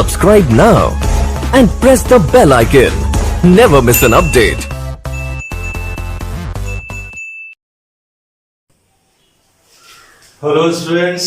Subscribe now and press the bell icon. Never miss an update. Hello students,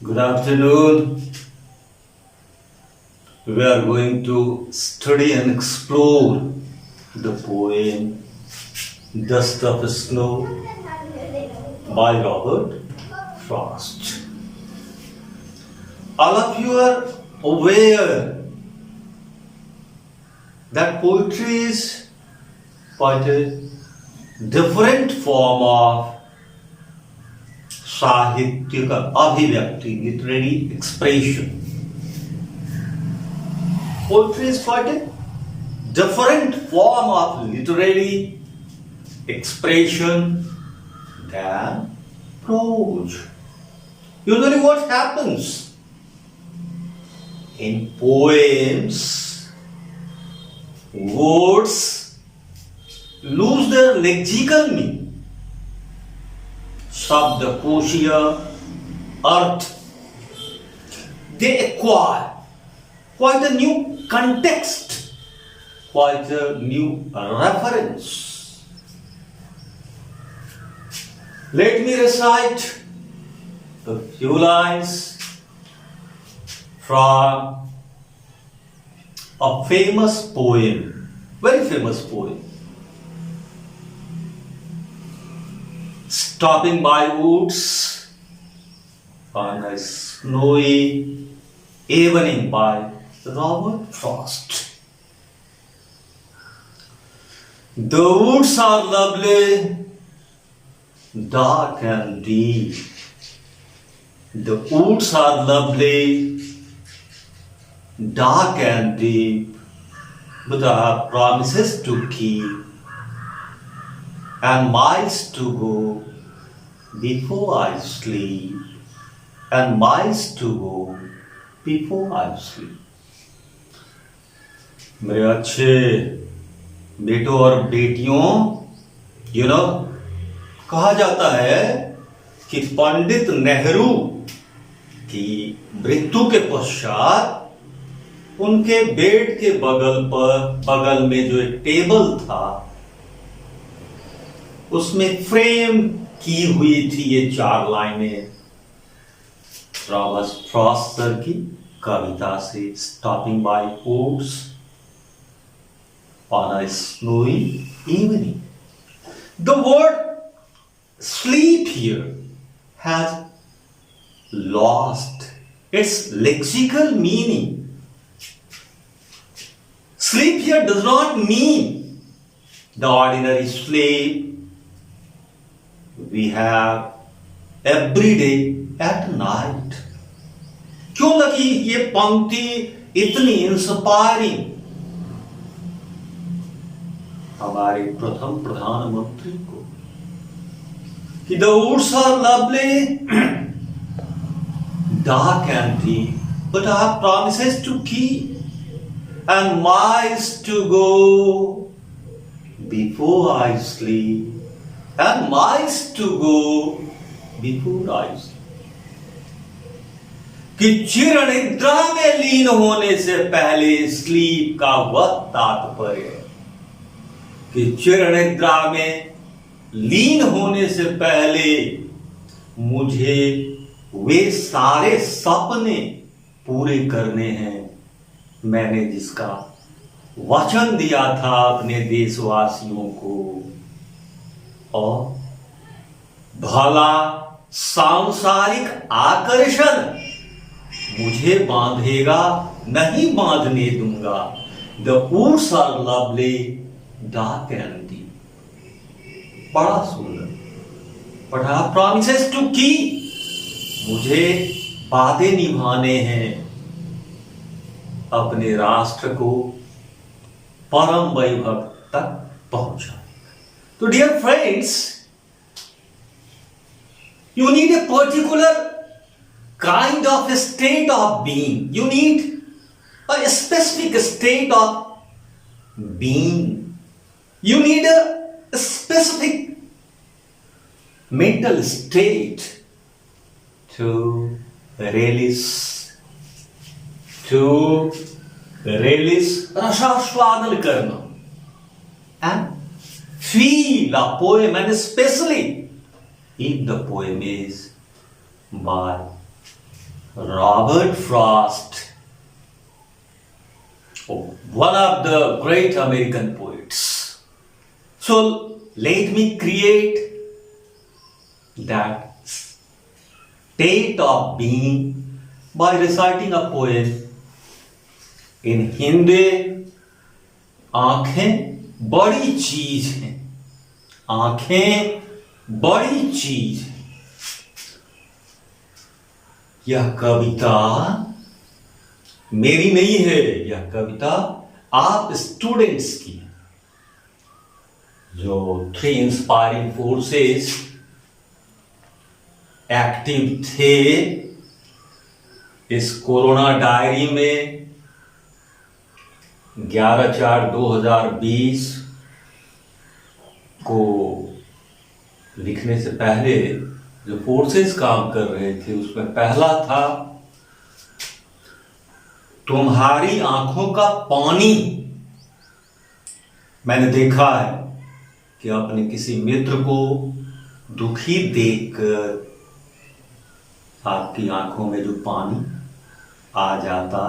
good afternoon. We are going to study and explore the poem Dust of Snow by Robert Frost. All of you are aware that poetry is quite a different form of साहित्य का अभिव्यक्ति, literary expression. Poetry is quite a different form of literary expression than prose. Usually what happens in poems, words lose their lexical meaning. शब्दकोशीय earth, they acquire quite a new context, quite a new reference. Let me recite a few lines from a famous poem, very famous poem. Stopping by woods on a snowy evening by Robert Frost. The woods are lovely, dark and deep. The woods are lovely, dark and deep, but I have promises to keep and miles to go before I sleep, and miles to go before I sleep. मेरे अच्छे बेटों और बेटियों, कहा जाता है कि पंडित नेहरू की मृत्यु के पश्चात उनके बेड के बगल में जो एक टेबल था उसमें फ्रेम की हुई थी ये 4 लाइनें रॉबर्ट फ्रॉस्ट सर की कविता से, stopping by woods on a snowy evening. The word sleep here has lost its lexical meaning. Sleep here does not mean the ordinary sleep we have every day at night. क्यों लगी ये पंक्ति इतनी inspiring हमारे प्रथम प्रधानमंत्री को कि the woods are lovely, dark and deep, but I have promises to keep and miles to go before I sleep, and miles to go before I sleep. कि चिर निद्रा में लीन होने से पहले, स्लीप का वह तात्पर्य कि चिर निद्रा में लीन होने से पहले मुझे वे सारे सपने पूरे करने हैं मैंने जिसका वचन दिया था अपने देशवासियों को. और भला सांसारिक आकर्षण मुझे बांधेगा, नहीं बांधने दूंगा. The woods are lovely, dark and deep. बड़ा सुंदर. But I have promises to keep. मुझे वादे निभाने हैं अपने राष्ट्र को परम वैभव तक पहुंचाने. तो dear friends, you need a particular kind of a state of being. You need a specific state of being. You need a specific mental state to relish to release रसास्वादन करना and feel a poem, and especially if the poem is by Robert Frost, one of the great American poets. So let me create that state of being by reciting a poem in Hindi. आंखें बड़ी चीज हैं, आंखें बड़ी चीज हैं। यह कविता मेरी नहीं है, यह कविता आप स्टूडेंट्स की है, जो 3 इंस्पायरिंग फोर्सेस एक्टिव थे इस कोरोना डायरी में 11/4/2020 को लिखने से पहले जो फोर्सेस काम कर रहे थे, उसमें पहला था तुम्हारी आंखों का पानी। मैंने देखा है कि अपने किसी मित्र को दुखी देखकर आपकी आंखों में जो पानी आ जाता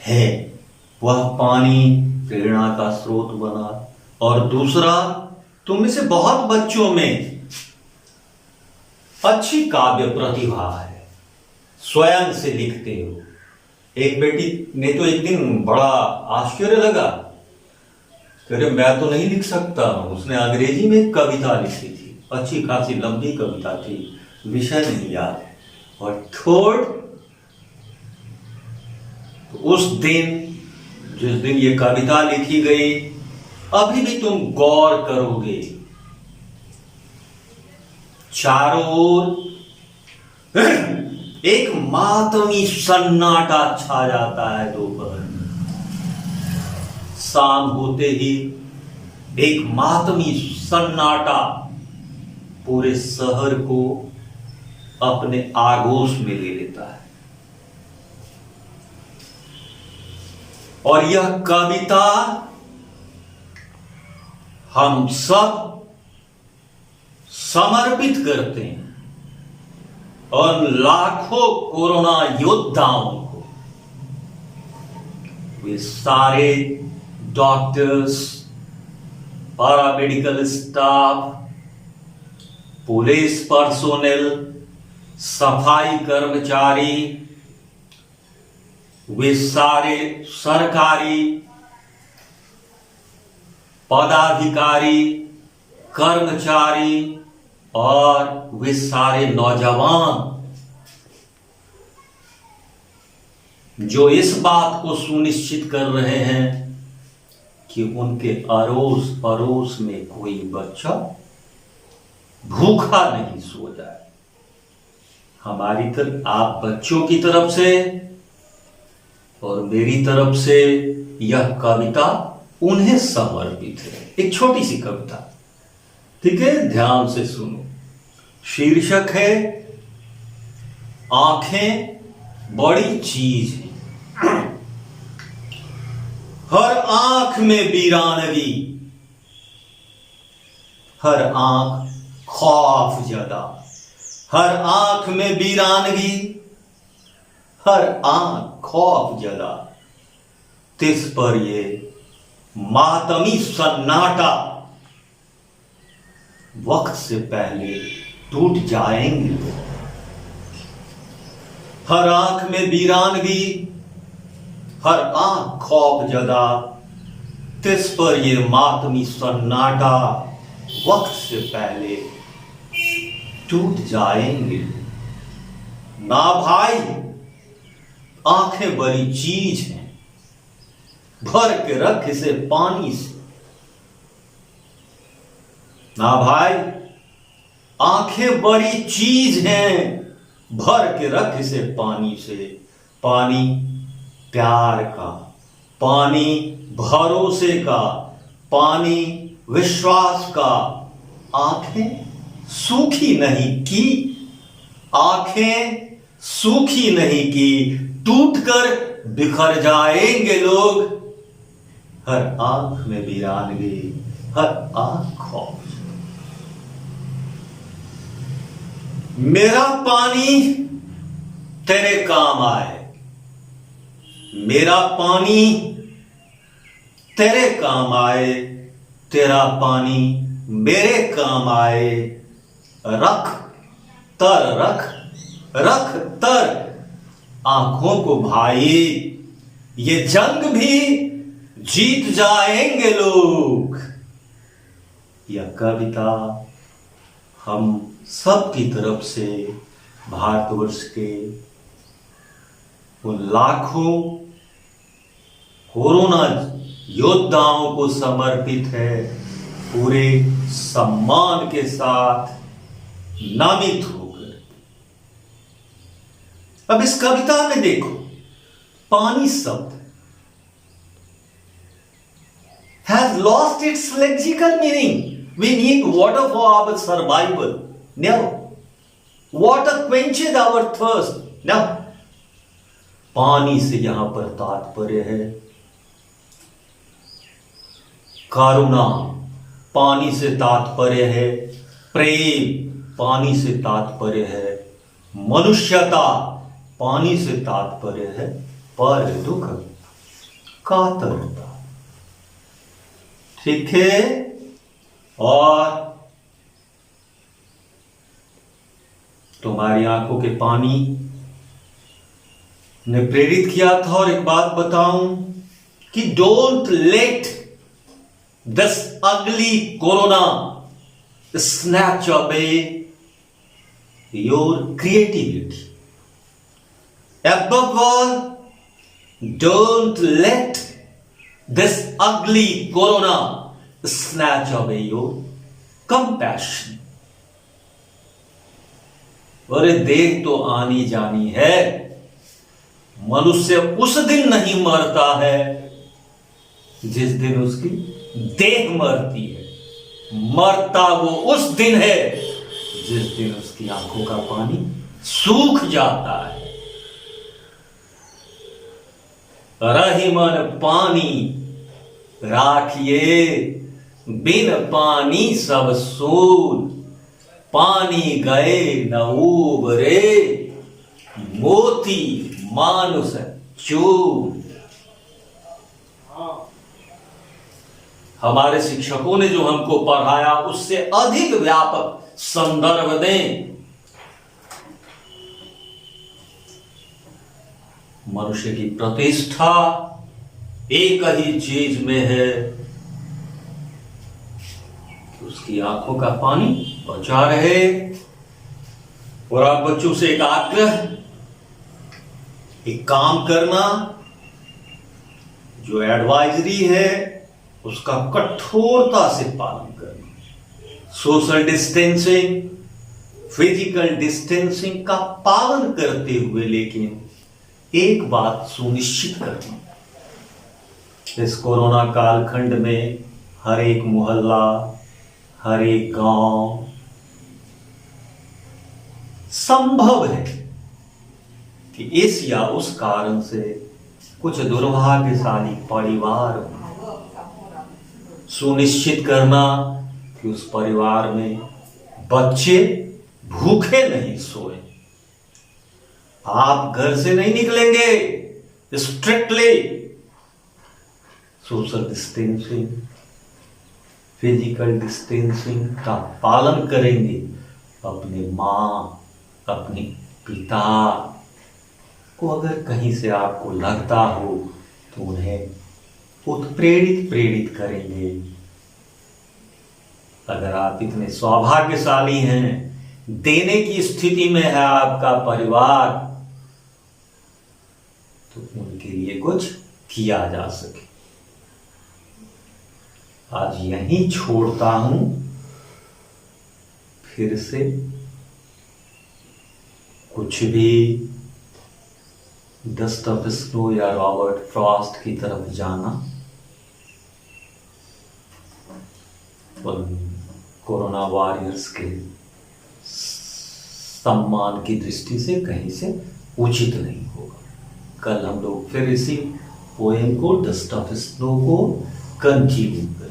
है, वह पानी प्रेरणा का स्रोत बना। और दूसरा, तुम में से बहुत बच्चों में अच्छी काव्य प्रतिभा है, स्वयं से लिखते हो। एक बेटी ने तो एक दिन बड़ा आश्चर्य लगा, अरे मैं तो नहीं लिख सकता। उसने अंग्रेजी में एक कविता लिखी थी, अच्छी खासी लंबी कविता थी, विषय नहीं याद है। और थर्ड, उस दिन जिस दिन ये कविता लिखी गई, अभी भी तुम गौर करोगे, चारों ओर एक मातमी सन्नाटा छा जाता है। दोपहर शाम होते ही एक मातमी सन्नाटा पूरे शहर को अपने आगोश में ले लेता है। और यह कविता हम सब समर्पित करते हैं और लाखों कोरोना योद्धाओं को, वे सारे doctors, paramedical staff, police personnel, सफाई कर्मचारी, वे सारे सरकारी पदाधिकारी, कर्मचारी और वे सारे नौजवान जो इस बात को सुनिश्चित कर रहे हैं कि उनके अड़ोस पड़ोस में कोई बच्चा भूखा नहीं सो जाए। हमारी तरफ, आप बच्चों की तरफ से और मेरी तरफ से यह कविता उन्हें समर्पित है। एक छोटी सी कविता, ठीक है, ध्यान से सुनो। शीर्षक है आंखें बड़ी चीज है। हर आंख में वीरानगी, हर आंख खौफ ज़दा, हर आंख में वीरानगी, हर आंख खौफ ज़दा, तिस पर ये मातमी सन्नाटा वक्त से पहले टूट जाएंगे। हर आंख में वीरानगी, हर आंख खौफ ज़दा, तिस पर ये मातमी सन्नाटा वक्त से पहले टूट जाएंगे। ना भाई, आंखें बड़ी चीज हैं, भर के रख इसे पानी से। ना भाई, आंखें बड़ी चीज हैं, भर के रख इसे पानी से। पानी प्यार का, पानी भरोसे का, पानी विश्वास का। आंखें सूखी नहीं की, आंखें सूखी नहीं की, टूटकर बिखर जाएंगे लोग, हर आंख में वीरानगी, हर आंख खौफ। मेरा पानी तेरे काम आए, मेरा पानी तेरे काम आए, तेरा पानी मेरे काम आए। रख तर रख, रख तर आंखों को भाई, ये जंग भी जीत जाएंगे लोग। यह कविता हम सब की तरफ से भारतवर्ष के उन लाखों कोरोना योद्धाओं को समर्पित है। पूरे सम्मान के साथ नामित होकर। अब इस कविता में देखो, पानी शब्द has lost its lexical meaning. We need water for our survival. No. Water quenches our thirst. No. पानी से यहां पर तात्पर्य है करुणा, पानी से तात्पर्य है प्रेम, पानी से तात्पर्य है मनुष्यता, पानी से तात्पर्य है पर दुख कातरता। ठीक है। और तुम्हारी आंखों के पानी ने प्रेरित किया था। और एक बात बताऊं कि डोंट लेट दिस अगली corona snatch away your creativity. Above all, don't let this ugly corona snatch away your compassion. अरे देह तो आनी जानी है, मनुष्य उस दिन नहीं मरता है जिस दिन उसकी देह मरती है, मरता वो उस दिन है जिस दिन उसकी आंखों का पानी सूख जाता है। रही मन पानी राखिए, बिन पानी सब सून, पानी गए न उबरे, मोती मानुष चून। हमारे शिक्षकों ने जो हमको पढ़ाया उससे अधिक व्यापक संदर्भ दें। मनुष्य की प्रतिष्ठा एक ही चीज में है, उसकी आंखों का पानी बचा रहे। और आप बच्चों से एक आग्रह, एक काम करना, जो एडवाइजरी है उसका कठोरता से पालन करना। सोशल डिस्टेंसिंग, फिजिकल डिस्टेंसिंग का पालन करते हुए, लेकिन एक बात सुनिश्चित करना, इस कोरोना कालखंड में हर एक मोहल्ला, हर एक गांव संभव है कि इस या उस कारण से कुछ दुर्भाग्यशाली परिवार हो। सुनिश्चित करना कि उस परिवार में बच्चे भूखे नहीं सोए। आप घर से नहीं निकलेंगे, strictly social distancing, physical distancing का पालन करेंगे। अपने माँ, अपने पिता को अगर कहीं से आपको लगता हो तो उन्हें प्रेरित करेंगे। अगर आप इतने सौभाग्यशाली हैं, देने की स्थिति में है आपका परिवार, तो उनके लिए कुछ किया जा सके। आज यहीं छोड़ता हूं। फिर से कुछ भी दस्तोयेवस्की या रॉबर्ट फ्रॉस्ट की तरफ जाना और कोरोना वॉरियर्स के सम्मान की दृष्टि से कहीं से उचित नहीं होगा। कल हम लोग फिर इसी पोएम को डस्ट ऑफ स्नो को कंटिन्यू करेंगे।